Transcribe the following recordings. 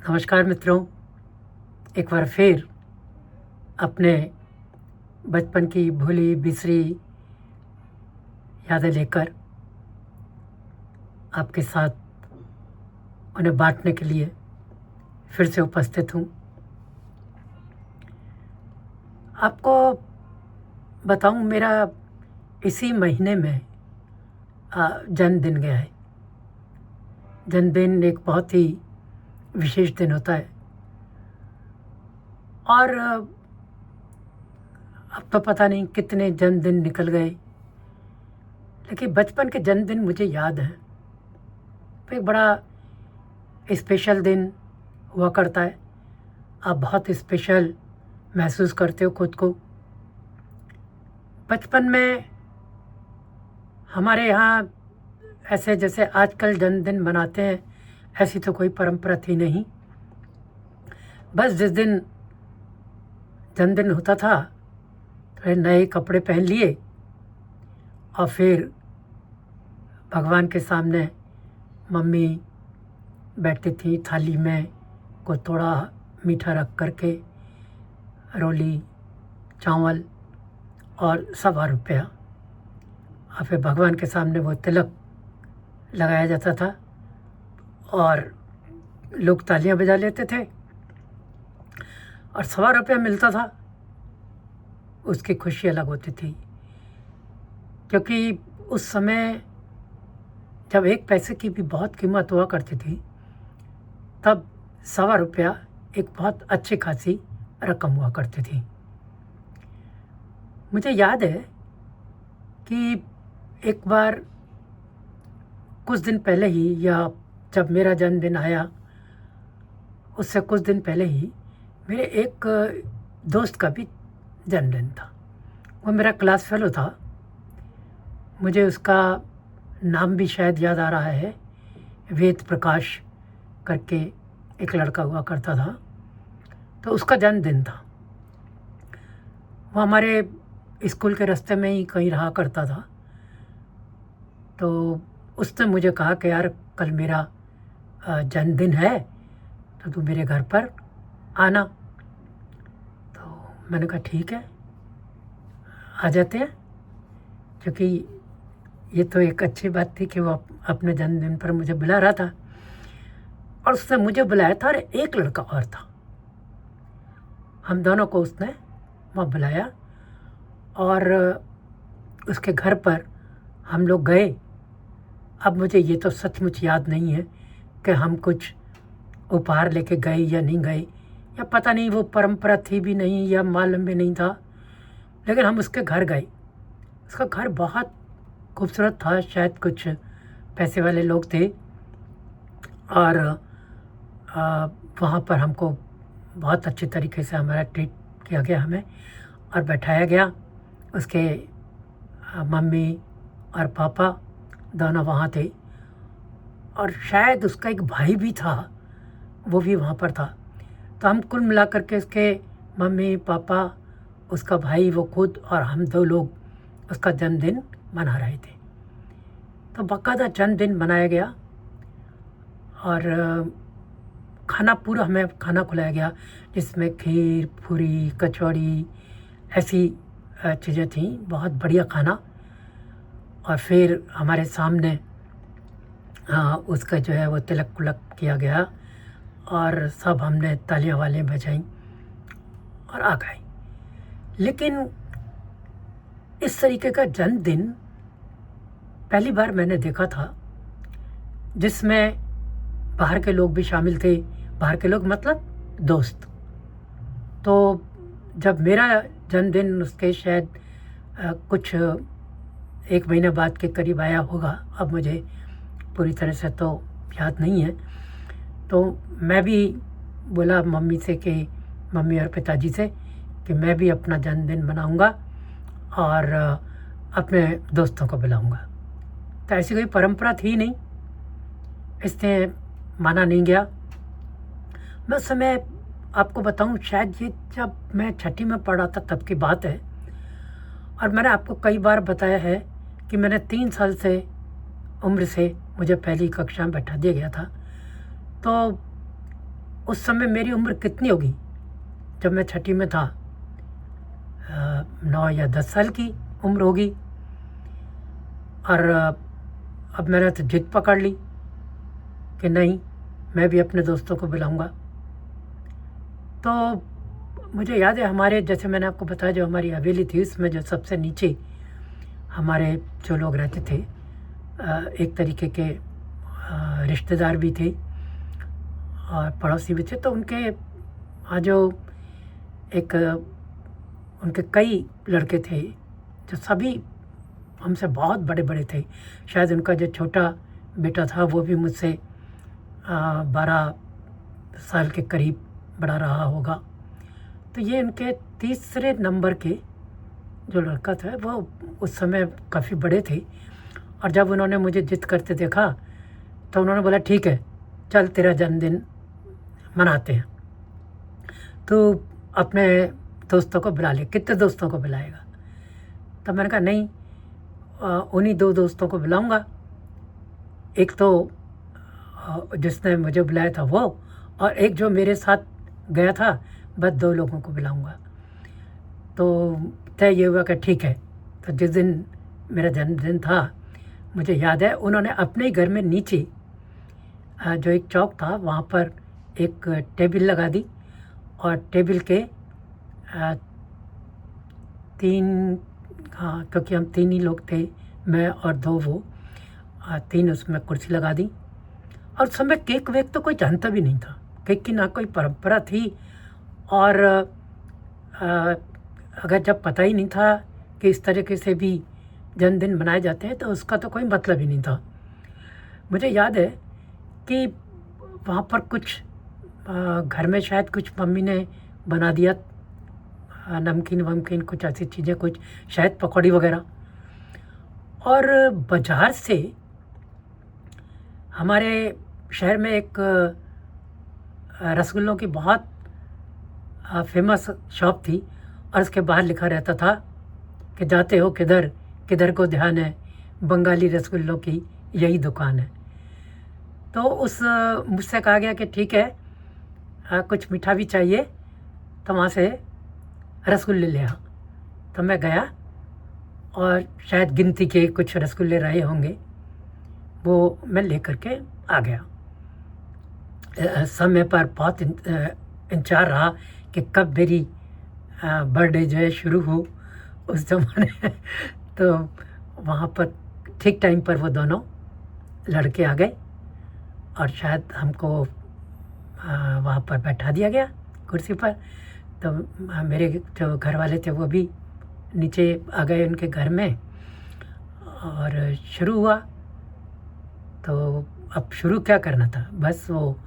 नमस्कार मित्रों, एक बार फिर अपने बचपन की भूली बिसरी यादें लेकर आपके साथ उन्हें बांटने के लिए फिर से उपस्थित हूँ। आपको बताऊँ, मेरा इसी महीने में जन्मदिन गया है। जन्मदिन एक बहुत ही विशेष दिन होता है और अब तो पता नहीं कितने जन्मदिन निकल गए, लेकिन बचपन के जन्मदिन मुझे याद है। तो एक बड़ा स्पेशल दिन हुआ करता है। आप बहुत स्पेशल महसूस करते हो खुद को। बचपन में हमारे यहाँ ऐसे जैसे आजकल जन्मदिन मनाते हैं, ऐसी तो कोई परंपरा थी नहीं। बस जिस दिन जन्मदिन होता था तो नए कपड़े पहन लिए और फिर भगवान के सामने मम्मी बैठती थी, थाली में को थोड़ा मीठा रख करके रोली, चावल और ₹1.25 और फिर भगवान के सामने वो तिलक लगाया जाता था और लोग तालियां बजा लेते थे और ₹1.25 मिलता था। उसकी खुशी अलग होती थी, क्योंकि उस समय जब 1 पैसे की भी बहुत कीमत हुआ करती थी, तब ₹1.25 एक बहुत अच्छी खासी रकम हुआ करती थी। मुझे याद है कि एक बार कुछ दिन पहले ही, या जब मेरा जन्मदिन आया उससे कुछ दिन पहले ही, मेरे एक दोस्त का भी जन्मदिन था। वो मेरा क्लास फेलो था। मुझे उसका नाम भी शायद याद आ रहा है, वेद प्रकाश करके एक लड़का हुआ करता था। तो उसका जन्मदिन था। वो हमारे स्कूल के रास्ते में ही कहीं रहा करता था। तो उसने मुझे कहा कि यार, कल मेरा जन्मदिन है तो तू मेरे घर पर आना। तो मैंने कहा ठीक है, आ जाते हैं, क्योंकि ये तो एक अच्छी बात थी कि वो अपने जन्मदिन पर मुझे बुला रहा था। और उसने मुझे बुलाया था और एक लड़का और था। हम दोनों को उसने वहाँ बुलाया और उसके घर पर हम लोग गए। अब मुझे ये तो सचमुच याद नहीं है कि हम कुछ उपहार लेके गए या नहीं गए, या पता नहीं वो परंपरा थी भी नहीं या मालूम भी नहीं था। लेकिन हम उसके घर गए। उसका घर बहुत खूबसूरत था, शायद कुछ पैसे वाले लोग थे। और वहाँ पर हमको बहुत अच्छे तरीके से हमारा ट्रीट किया गया हमें, और बैठाया गया। उसके मम्मी और पापा दोनों वहाँ थे, और शायद उसका एक भाई भी था, वो भी वहाँ पर था। तो हम कुल मिला करके उसके मम्मी पापा, उसका भाई, वो खुद और हम 2 लोग उसका जन्मदिन मना रहे थे। तो बाकायदा जन्मदिन मनाया गया और खाना, पूरा हमें खाना खिलाया गया, जिसमें खीर, पूरी, कचौड़ी, ऐसी चीज़ें थीं। बहुत बढ़िया खाना। और फिर हमारे सामने उसका जो है वो तिलक कुलक किया गया और सब हमने तालियां वालियां बजाई और आ गए। लेकिन इस तरीके का जन्मदिन पहली बार मैंने देखा था, जिसमें बाहर के लोग भी शामिल थे। बाहर के लोग मतलब दोस्त। तो जब मेरा जन्मदिन उसके शायद कुछ 1 महीने बाद के करीब आया होगा, अब मुझे पूरी तरह से तो याद नहीं है। तो मैं भी बोला मम्मी से कि, मम्मी और पिताजी से, कि मैं भी अपना जन्मदिन मनाऊंगा और अपने दोस्तों को बुलाऊंगा। तो ऐसी कोई परंपरा थी नहीं, इसलिए माना नहीं गया। मैं उस समय आपको बताऊं, शायद ये जब मैं 6ठी में पढ़ा था तब की बात है। और मैंने आपको कई बार बताया है कि मैंने 3 साल से उम्र से मुझे पहली कक्षा में बैठा दिया गया था। तो उस समय मेरी उम्र कितनी होगी, जब मैं छठी में था 9 या 10 साल की उम्र होगी। और अब मैंने तो जिद पकड़ ली कि नहीं, मैं भी अपने दोस्तों को बुलाऊंगा। तो मुझे याद है, हमारे जैसे मैंने आपको बताया, जो हमारी हवेली थी उसमें जो सबसे नीचे हमारे जो लोग रहते थे, एक तरीके के रिश्तेदार भी थे और पड़ोसी भी थे। तो उनके जो एक उनके कई लड़के थे जो सभी हमसे बहुत बड़े बड़े थे। शायद उनका जो छोटा बेटा था वो भी मुझसे 12 साल के करीब बड़ा रहा होगा। तो ये उनके तीसरे नंबर के जो लड़का था वो उस समय काफ़ी बड़े थे। और जब उन्होंने मुझे जिद करते देखा तो उन्होंने बोला ठीक है, चल तेरा जन्मदिन मनाते हैं, तो अपने दोस्तों को बुला ले। कितने दोस्तों को बुलाएगा? तब मैंने कहा नहीं, उन्हीं 2 दोस्तों को बुलाऊंगा। एक तो जिसने मुझे बुलाया था वो, और एक जो मेरे साथ गया था, बस 2 लोगों को बुलाऊंगा। तो तय ये हुआ कि ठीक है। तो जिस दिन मेरा जन्मदिन था, मुझे याद है उन्होंने अपने ही घर में नीचे जो एक चौक था वहाँ पर एक टेबल लगा दी, और टेबल के 3, हाँ, क्योंकि हम 3 ही लोग थे, मैं और 2 वो, 3 उसमें कुर्सी लगा दी। और उस समय केक वेक तो कोई जानता भी नहीं था, केक की ना कोई परंपरा थी। और अगर जब पता ही नहीं था कि इस तरीके से भी जन्मदिन मनाए जाते हैं, तो उसका तो कोई मतलब ही नहीं था। मुझे याद है कि वहाँ पर कुछ घर में शायद कुछ मम्मी ने बना दिया, नमकीन वमकीन, कुछ ऐसी चीज़ें, कुछ शायद पकौड़ी वगैरह। और बाज़ार से हमारे शहर में एक रसगुल्लों की बहुत फेमस शॉप थी, और उसके बाहर लिखा रहता था कि जाते हो किधर, किधर को ध्यान है, बंगाली रसगुल्लों की यही दुकान है। तो मुझसे कहा गया कि ठीक है, कुछ मीठा भी चाहिए, तो वहाँ से रसगुल्ले ले आ। तो मैं गया और शायद गिनती के कुछ रसगुल्ले रहे होंगे, वो मैं लेकर के आ गया। समय पर बहुत इंतजार रहा कि कब मेरी बर्थडे जो है शुरू हो उस ज़माने। तो वहाँ पर ठीक टाइम पर वो दोनों लड़के आ गए, और शायद हमको वहाँ पर बैठा दिया गया कुर्सी पर। तो मेरे जो घर वाले थे वो भी नीचे आ गए उनके घर में, और शुरू हुआ। तो अब शुरू क्या करना था, बस वो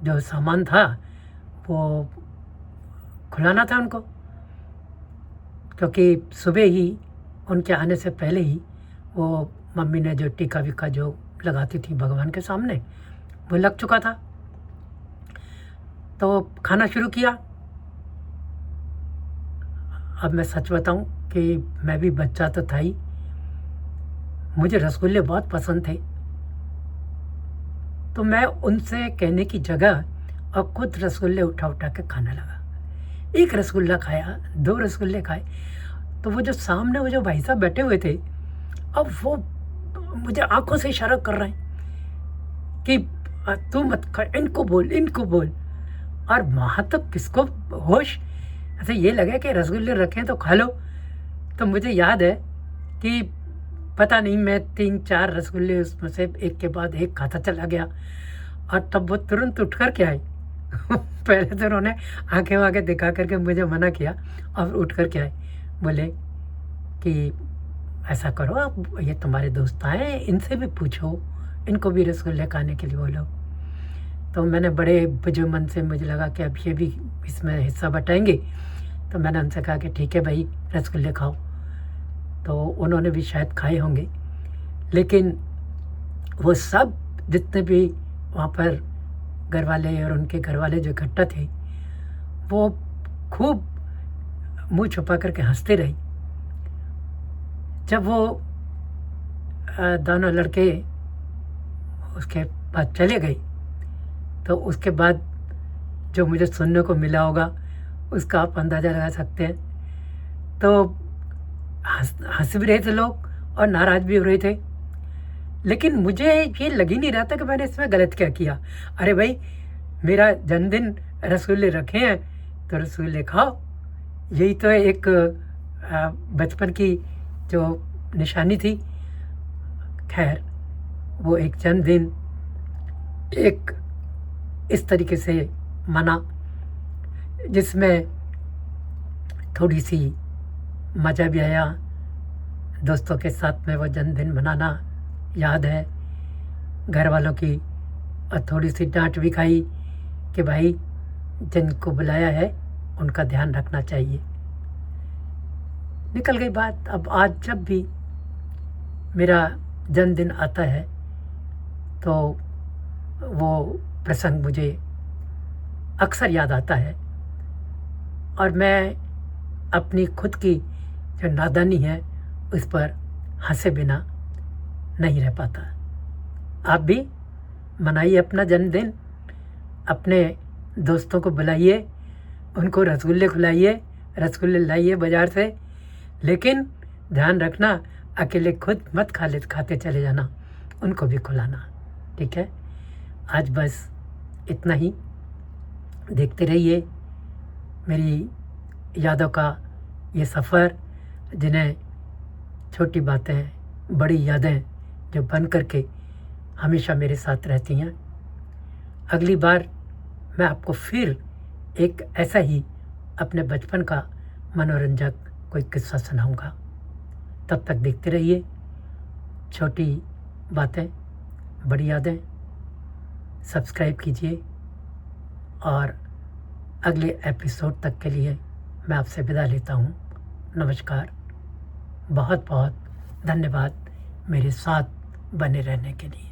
जो सामान था वो खुलाना था उनको, क्योंकि सुबह ही उनके आने से पहले ही वो मम्मी ने जो टीका वीका जो लगाती थी भगवान के सामने, वो लग चुका था। तो खाना शुरू किया। अब मैं सच बताऊं कि मैं भी बच्चा तो था ही, मुझे रसगुल्ले बहुत पसंद थे। तो मैं उनसे कहने की जगह और खुद रसगुल्ले उठा उठा के खाने लगा। 1 रसगुल्ला खाया, 2 रसगुल्ले खाए। तो वो जो सामने वो जो भाई साहब बैठे हुए थे, अब वो मुझे आंखों से इशारा कर रहे हैं कि तू मत खा, इनको बोल, इनको बोल। और वहाँ तक किसको होश, ऐसे ये लगे कि रसगुल्ले रखें तो खा लो। तो मुझे याद है कि पता नहीं, मैं 3-4 रसगुल्ले उसमें से एक के बाद एक खाता चला गया। और तब वो तुरंत उठ कर के आए। पहले तो उन्होंने आंखें वाँखें दिखा करके मुझे मना किया, और उठ कर के आए, बोले कि ऐसा करो, आप ये तुम्हारे दोस्त आए, इनसे भी पूछो, इनको भी रसगुल्ले खाने के लिए बोलो। तो मैंने बड़े बुजुर्मन से, मुझे लगा कि अब ये भी इसमें हिस्सा बटाएंगे, तो मैंने उनसे कहा कि ठीक है भाई, रसगुल्ले खाओ। तो उन्होंने भी शायद खाए होंगे, लेकिन वो सब जितने भी वहाँ पर घर वाले और उनके घर वाले जो इकट्ठा थे, वो खूब मुंह छुपा करके हंसते रहे। जब वो दोनों लड़के उसके बाद चले गए, तो उसके बाद जो मुझे सुनने को मिला होगा उसका आप अंदाज़ा लगा सकते हैं। तो हंस भी रहे थे लोग और नाराज़ भी हो रहे थे, लेकिन मुझे ये लग ही नहीं रहा था कि मैंने इसमें गलत क्या किया। अरे भाई, मेरा जन्मदिन, रसगुल्ले रखे हैं तो रसगुल्ले खाओ, यही तो एक बचपन की जो निशानी थी। खैर, वो एक जन्मदिन एक इस तरीके से मना जिसमें थोड़ी सी मज़ा भी आया। दोस्तों के साथ में वो जन्मदिन मनाना याद है, घर वालों की और थोड़ी सी डांट भी खाई कि भाई जिनको बुलाया है उनका ध्यान रखना चाहिए। निकल गई बात। अब आज जब भी मेरा जन्मदिन आता है तो वो प्रसंग मुझे अक्सर याद आता है और मैं अपनी खुद की जो नादानी है उस पर हंसे बिना नहीं रह पाता। आप भी मनाइए अपना जन्मदिन, अपने दोस्तों को बुलाइए, उनको रसगुल्ले खिलाइए, रसगुल्ले लाइए बाज़ार से, लेकिन ध्यान रखना अकेले खुद मत खाते चले जाना, उनको भी खिलाना। ठीक है, आज बस इतना ही। देखते रहिए मेरी यादों का ये सफ़र, जिन्हें छोटी बातें बड़ी यादें जो बन करके हमेशा मेरे साथ रहती हैं। अगली बार मैं आपको फिर एक ऐसा ही अपने बचपन का मनोरंजक कोई किस्सा सुनाऊंगा। तब तक देखते रहिए छोटी बातें बड़ी यादें। सब्सक्राइब कीजिए और अगले एपिसोड तक के लिए मैं आपसे विदा लेता हूँ। नमस्कार, बहुत बहुत धन्यवाद मेरे साथ बने रहने के लिए।